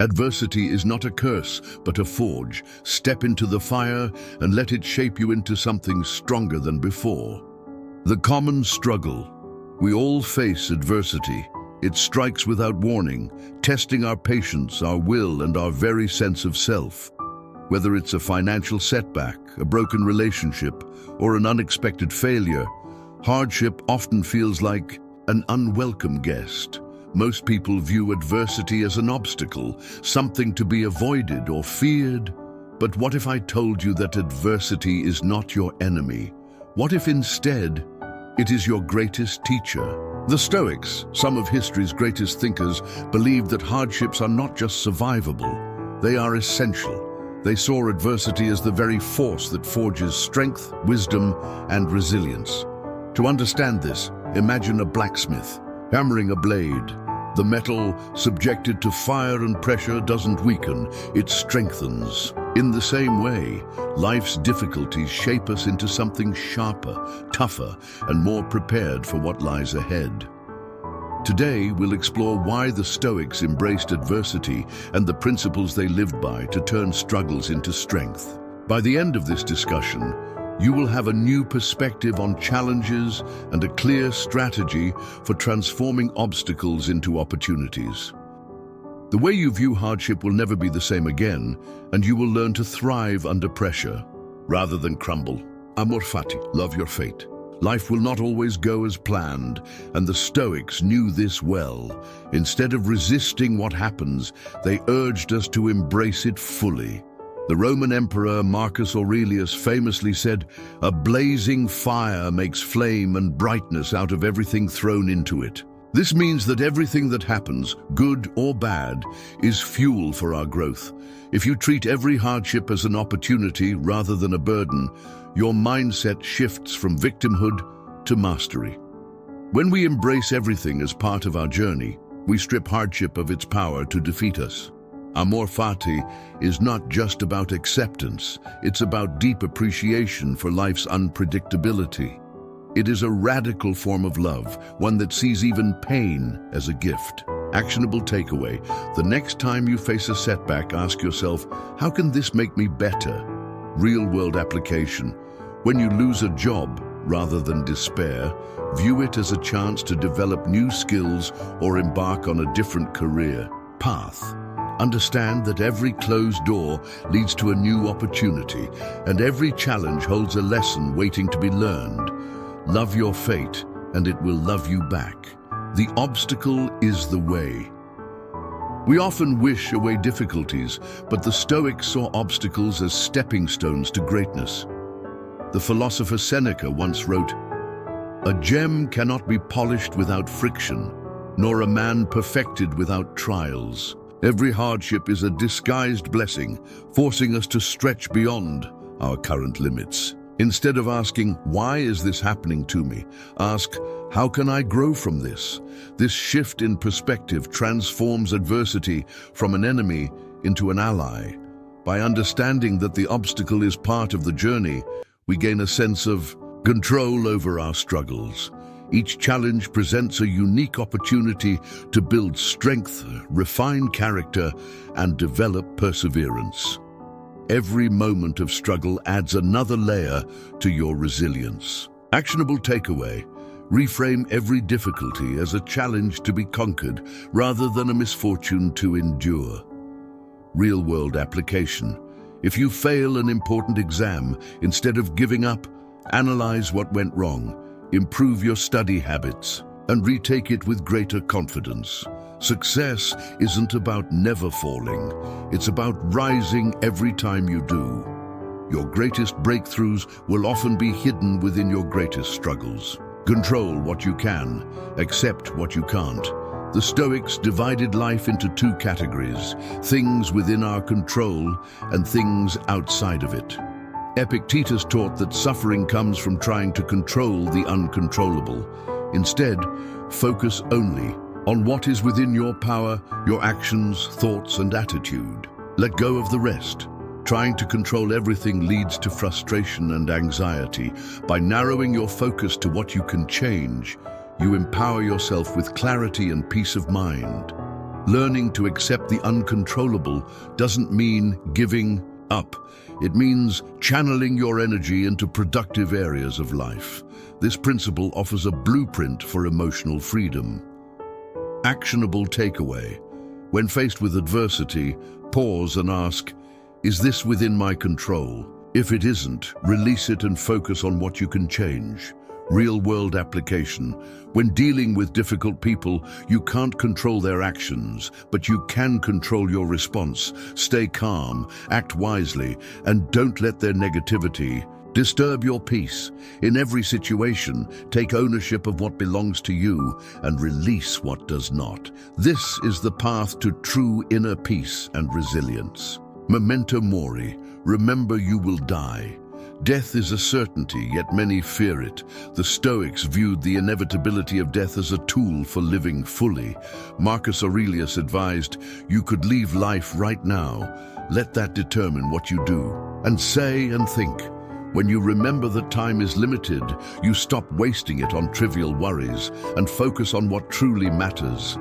Adversity is not a curse, but a forge. Step into the fire and let it shape you into something stronger than before. The common struggle. We all face adversity. It strikes without warning, testing our patience, our will, and our very sense of self. Whether it's a financial setback, a broken relationship, or an unexpected failure, hardship often feels like an unwelcome guest. Most people view adversity as an obstacle, something to be avoided or feared. But what if I told you that adversity is not your enemy? What if instead it is your greatest teacher? The Stoics, some of history's greatest thinkers, believed that hardships are not just survivable, they are essential. They saw adversity as the very force that forges strength, wisdom, and resilience. To understand this, imagine a blacksmith hammering a blade. The metal, subjected to fire and pressure, doesn't weaken, it strengthens. In the same way, life's difficulties shape us into something sharper, tougher, and more prepared for what lies ahead. Today, we'll explore why the Stoics embraced adversity and the principles they lived by to turn struggles into strength. By the end of this discussion, you will have a new perspective on challenges and a clear strategy for transforming obstacles into opportunities. The way you view hardship will never be the same again, and you will learn to thrive under pressure rather than crumble. Amor fati, love your fate. Life will not always go as planned, and the Stoics knew this well. Instead of resisting what happens, they urged us to embrace it fully. The Roman Emperor Marcus Aurelius famously said, "A blazing fire makes flame and brightness out of everything thrown into it." This means that everything that happens, good or bad, is fuel for our growth. If you treat every hardship as an opportunity rather than a burden, your mindset shifts from victimhood to mastery. When we embrace everything as part of our journey, we strip hardship of its power to defeat us. Amor fati is not just about acceptance, it's about deep appreciation for life's unpredictability. It is a radical form of love, one that sees even pain as a gift. Actionable takeaway: the next time you face a setback, ask yourself, how can this make me better? Real-world application: when you lose a job, rather than despair, view it as a chance to develop new skills or embark on a different career path. Understand that every closed door leads to a new opportunity, and every challenge holds a lesson waiting to be learned. Love your fate, and it will love you back. The obstacle is the way. We often wish away difficulties, but the Stoics saw obstacles as stepping stones to greatness. The philosopher Seneca once wrote, "A gem cannot be polished without friction, nor a man perfected without trials." Every hardship is a disguised blessing, forcing us to stretch beyond our current limits. Instead of asking, "Why is this happening to me?" ask, "How can I grow from this?" This shift in perspective transforms adversity from an enemy into an ally. By understanding that the obstacle is part of the journey, we gain a sense of control over our struggles. Each challenge presents a unique opportunity to build strength, refine character, and develop perseverance. Every moment of struggle adds another layer to your resilience. Actionable takeaway: reframe every difficulty as a challenge to be conquered rather than a misfortune to endure. Real-world application: if you fail an important exam, instead of giving up, analyze what went wrong. Improve your study habits and retake it with greater confidence. Success isn't about never falling. It's about rising every time you do. Your greatest breakthroughs will often be hidden within your greatest struggles. Control what you can, accept what you can't. The Stoics divided life into two categories: things within our control and things outside of it. Epictetus taught that suffering comes from trying to control the uncontrollable. Instead, focus only on what is within your power, your actions, thoughts, and attitude. Let go of the rest. Trying to control everything leads to frustration and anxiety. By narrowing your focus to what you can change, you empower yourself with clarity and peace of mind. Learning to accept the uncontrollable doesn't mean giving up. It means channeling your energy into productive areas of life. This principle offers a blueprint for emotional freedom. Actionable takeaway. When faced with adversity, pause and ask, is this within my control? If it isn't, release it and focus on what you can change. Real-world application. When dealing with difficult people, you can't control their actions, but you can control your response. Stay calm, act wisely, and don't let their negativity disturb your peace. In every situation, take ownership of what belongs to you and release what does not. This is the path to true inner peace and resilience. Memento mori. Remember, you will die. Death is a certainty, yet many fear it. The Stoics viewed the inevitability of death as a tool for living fully. Marcus Aurelius advised, you could leave life right now. Let that determine what you do and say and think. When you remember that time is limited, you stop wasting it on trivial worries and focus on what truly matters.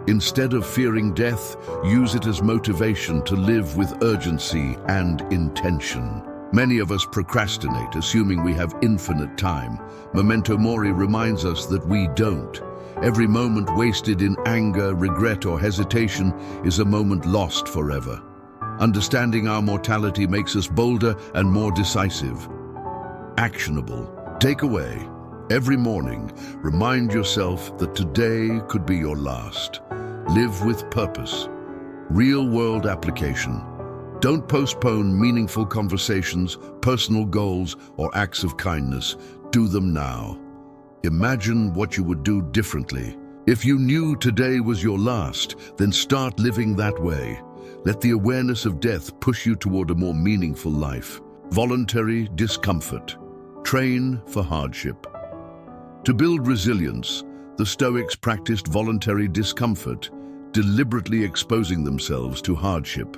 Instead of fearing death, use it as motivation to live with urgency and intention. Many of us procrastinate, assuming we have infinite time. Memento mori reminds us that we don't. Every moment wasted in anger, regret, or hesitation is a moment lost forever. Understanding our mortality makes us bolder and more decisive. Actionable. Takeaway. Every morning, remind yourself that today could be your last. Live with purpose. Real-world application. Don't postpone meaningful conversations, personal goals, or acts of kindness. Do them now. Imagine what you would do differently. If you knew today was your last, then start living that way. Let the awareness of death push you toward a more meaningful life. Voluntary discomfort. Train for hardship. To build resilience, the Stoics practiced voluntary discomfort, deliberately exposing themselves to hardship.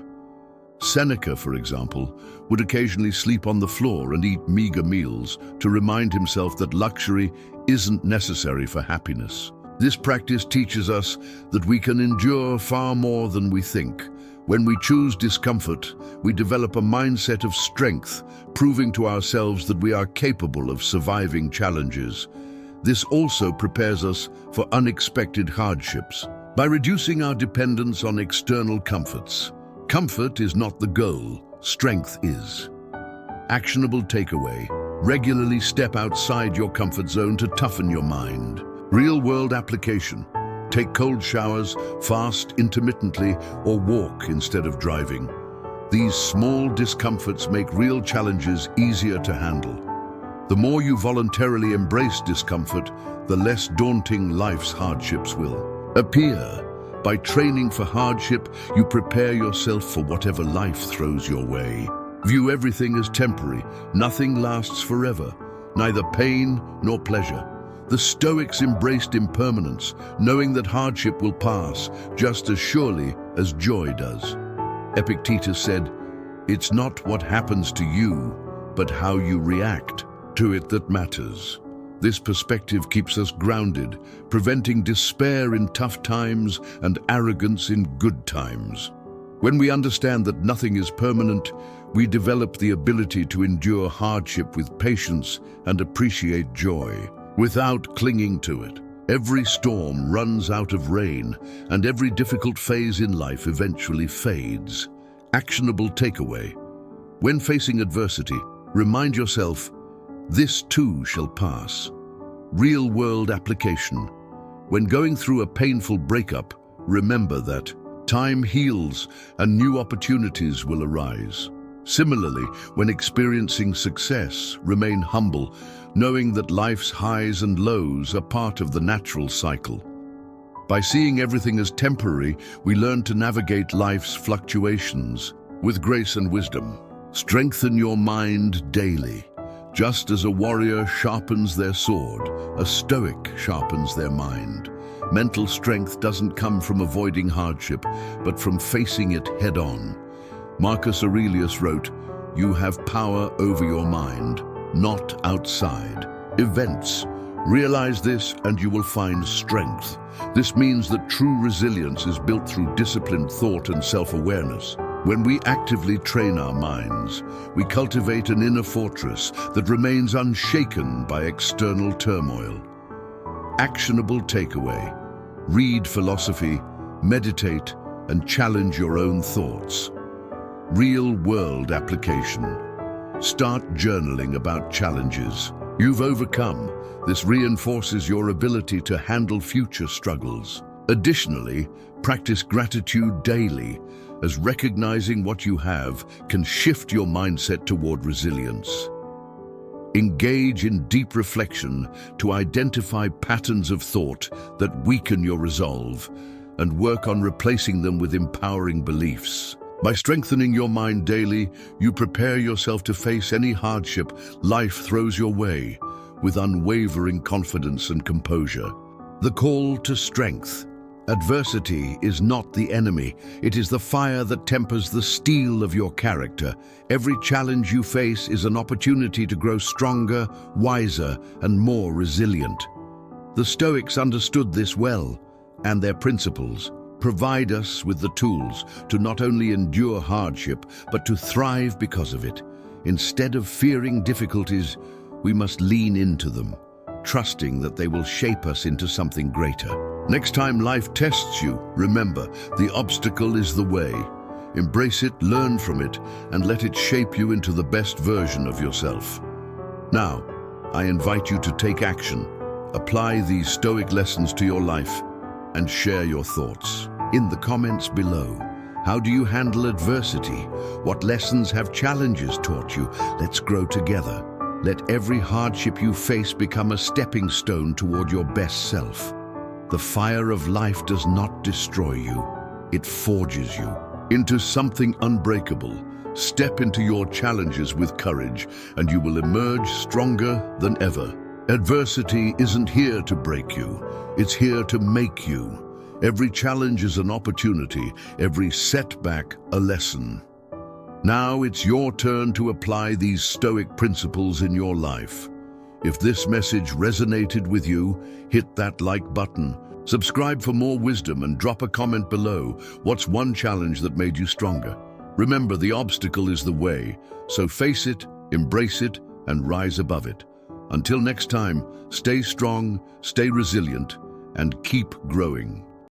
Seneca, for example, would occasionally sleep on the floor and eat meager meals to remind himself that luxury isn't necessary for happiness. This practice teaches us that we can endure far more than we think. When we choose discomfort, we develop a mindset of strength, proving to ourselves that we are capable of surviving challenges. This also prepares us for unexpected hardships. By reducing our dependence on external comforts, comfort is not the goal, strength is. Actionable takeaway. Regularly step outside your comfort zone to toughen your mind. Real-world application. Take cold showers, fast intermittently, or walk instead of driving. These small discomforts make real challenges easier to handle. The more you voluntarily embrace discomfort, the less daunting life's hardships will appear. By training for hardship, you prepare yourself for whatever life throws your way. View everything as temporary. Nothing lasts forever, neither pain nor pleasure. The Stoics embraced impermanence, knowing that hardship will pass just as surely as joy does. Epictetus said, "It's not what happens to you, but how you react to it that matters." This perspective keeps us grounded, preventing despair in tough times and arrogance in good times. When we understand that nothing is permanent, we develop the ability to endure hardship with patience and appreciate joy, without clinging to it. Every storm runs out of rain, and every difficult phase in life eventually fades. Actionable takeaway. When facing adversity, remind yourself, this too shall pass. Real-world application. When going through a painful breakup, remember that time heals and new opportunities will arise. Similarly, when experiencing success, remain humble, knowing that life's highs and lows are part of the natural cycle. By seeing everything as temporary, we learn to navigate life's fluctuations with grace and wisdom. Strengthen your mind daily. Just as a warrior sharpens their sword, a Stoic sharpens their mind. Mental strength doesn't come from avoiding hardship, but from facing it head-on. Marcus Aurelius wrote, "You have power over your mind, not outside events." Realize this and you will find strength. This means that true resilience is built through disciplined thought and self-awareness. When we actively train our minds, we cultivate an inner fortress that remains unshaken by external turmoil. Actionable takeaway: read philosophy, meditate, and challenge your own thoughts. Real-world application: start journaling about challenges you've overcome. This reinforces your ability to handle future struggles. Additionally, practice gratitude daily, as recognizing what you have can shift your mindset toward resilience. Engage in deep reflection to identify patterns of thought that weaken your resolve and work on replacing them with empowering beliefs. By strengthening your mind daily, you prepare yourself to face any hardship life throws your way with unwavering confidence and composure. The call to strength: adversity is not the enemy. It is the fire that tempers the steel of your character. Every challenge you face is an opportunity to grow stronger, wiser, and more resilient. The Stoics understood this well, and their principles provide us with the tools to not only endure hardship, but to thrive because of it. Instead of fearing difficulties, we must lean into them, trusting that they will shape us into something greater. Next time life tests you, remember, the obstacle is the way. Embrace it, learn from it, and let it shape you into the best version of yourself. Now, I invite you to take action. Apply these Stoic lessons to your life and share your thoughts. In the comments below, how do you handle adversity? What lessons have challenges taught you? Let's grow together. Let every hardship you face become a stepping stone toward your best self. The fire of life does not destroy you. It forges you into something unbreakable. Step into your challenges with courage, and you will emerge stronger than ever. Adversity isn't here to break you. It's here to make you. Every challenge is an opportunity, every setback a lesson. Now it's your turn to apply these Stoic principles in your life. If this message resonated with you, hit that like button. Subscribe for more wisdom and drop a comment below. What's one challenge that made you stronger? Remember, the obstacle is the way, so face it, embrace it, and rise above it. Until next time, stay strong, stay resilient, and keep growing.